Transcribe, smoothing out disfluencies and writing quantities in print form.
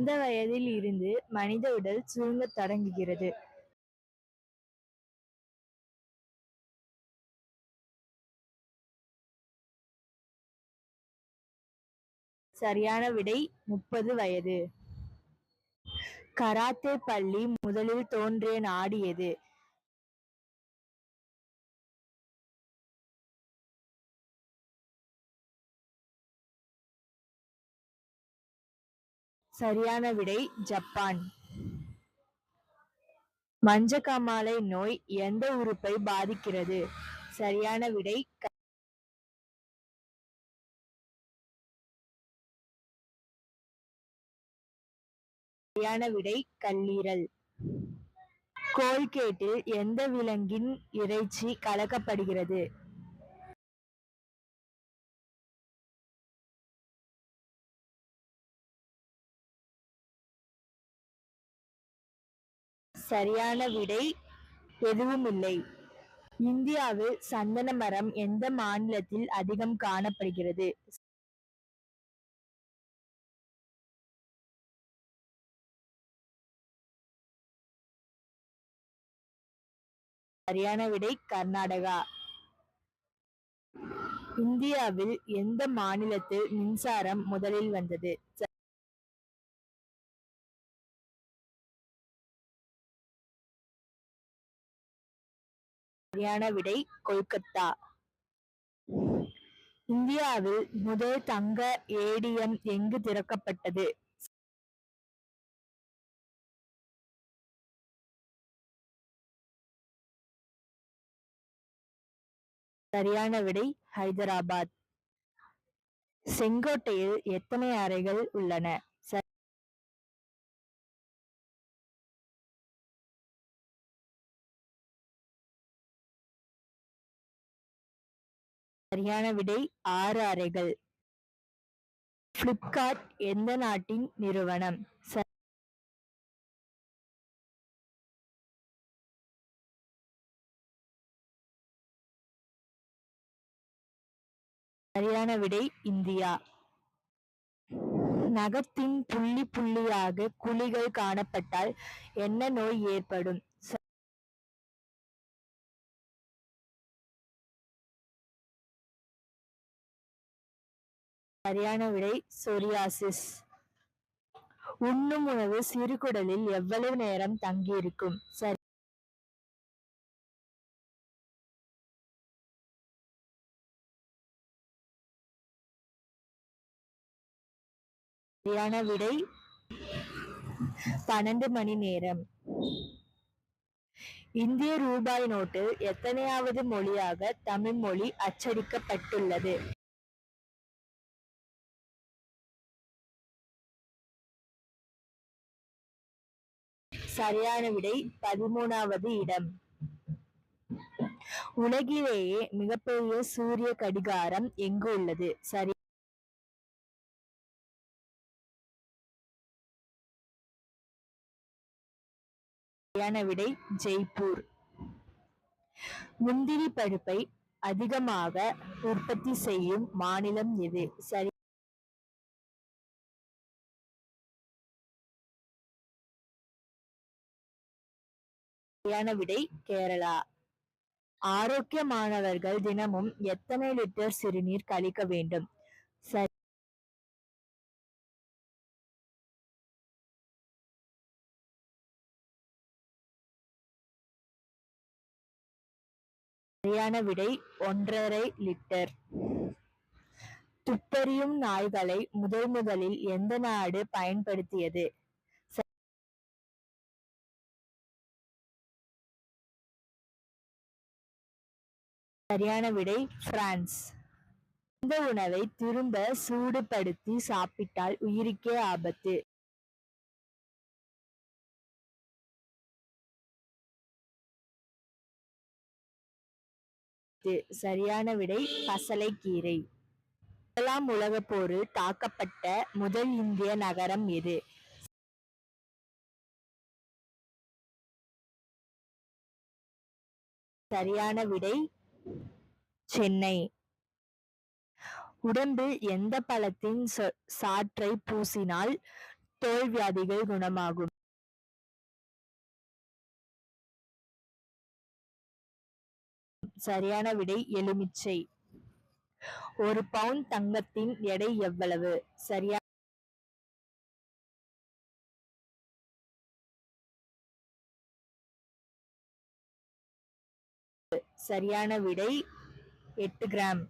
எந்த வயதில் இருந்து மனித உடல் சுருங்கத் தொடங்குகிறது? சரியான விடை 30 வயது. கராத்தே பள்ளி முதலில் தோன்றிய நாடு எது? சரியான விடை ஜப்பான். மஞ்சக்காமாலை நோய் எந்த உறுப்பை பாதிக்கிறது? சரியான விடை சரியான விடை கல்லீரல். கோல்கேட்டில் எந்த விலங்கின் இறைச்சி கலக்கப்படுகிறது? சரியான விடை எதுவும் இல்லை. இந்தியாவில் சந்தன மரம் எந்த மாநிலத்தில் அதிகம் காணப்படுகிறது? சரியான விடை கர்நாடகா. இந்தியாவில் எந்த மாநிலத்தில் மின்சாரம் முதலில் வந்தது? சரியான விடை கொல்கத்தா. இந்தியாவில் முதல் தங்க ஏடிஎம் எங்கு திறக்கப்பட்டது? சரியான விடை ஹைதராபாத். செங்கோட்டையில் எத்தனை அறைகள் உள்ளன? சரியான விடை 6 அறைகள். பிளிப்கார்ட் எந்த நாட்டின் நிறுவனம்? சரியான விடை இந்தியா. நகத்தின் புள்ளி புள்ளியாக குழிகள் காணப்பட்டால் என்ன நோய் ஏற்படும்? சரியான விடை சொரியாசிஸ். உண்ணும் உணவு சிறுகுடலில் எவ்வளவு நேரம் தங்கியிருக்கும்? சரியான விடை 12 மணி நேரம். இந்திய ரூபாய் நோட்டில் எத்தனையாவது மொழியாக தமிழ் மொழி அச்சடிக்கப்பட்டுள்ளது? சரியான விடை 13வது இடம். உலகிலேயே மிகப்பெரிய சூரிய கடிகாரம் எங்கு உள்ளது? சரியான விடை ஜெய்ப்பூர். முந்திரி பருப்பை அதிகமாக உற்பத்தி செய்யும் மாநிலம் எது? சரியான விடை கேரளா. ஆரோக்கியமானவர்கள் தினமும் எத்தனை லிட்டர் சிறுநீர் கழிக்க வேண்டும்? சரியான விடை 1.5 லிட்டர். துப்பறியும் நாய்களை முதலில் எந்த நாடு பயன்படுத்தியது? சரியான விடை பிரான்ஸ். இந்த உணவை திரும்ப சூடுபடுத்தி சாப்பிட்டால் உயிருக்கே ஆபத்து. சரியான விடை பசலைக்கீரை. முதலாம் உலகப் போரில் தாக்கப்பட்ட முதல் இந்திய நகரம் எது? சரியான விடை சென்னை. உடம்பில் எந்த பழத்தின் சாற்றை பூசினால் தோல் வியாதிகள் குணமாகும். சரியான விடை எலுமிச்சை. ஒரு பவுன் தங்கத்தின் எடை எவ்வளவு? சரியான விடை 8 கிராம்.